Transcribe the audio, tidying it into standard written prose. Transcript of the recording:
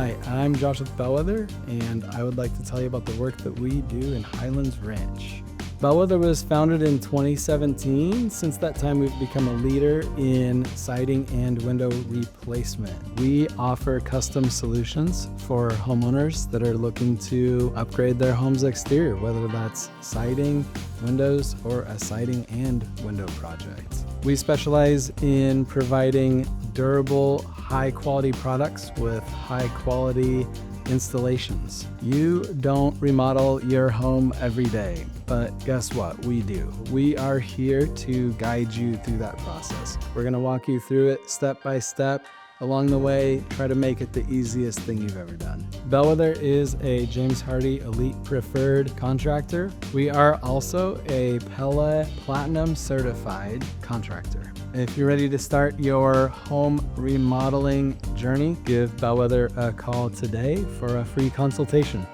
Hi, I'm Josh with Bellwether, and I would like to tell you about the work that we do in Highlands Ranch. Bellwether was founded in 2017. Since that time, we've become a leader in siding and window replacement. We offer custom solutions for homeowners that are looking to upgrade their home's exterior, whether that's siding, windows, or a siding and window project. We specialize in providing durable, high-quality products with high-quality installations. You don't remodel your home every day, but guess what? We do. We are here to guide you through that process. We're going to walk you through it step by step. Along the way, try to make it the easiest thing you've ever done. Bellwether is a James Hardie Elite Preferred contractor. We are also a Pella Platinum Certified contractor. If you're ready to start your home remodeling journey, give Bellwether a call today for a free consultation.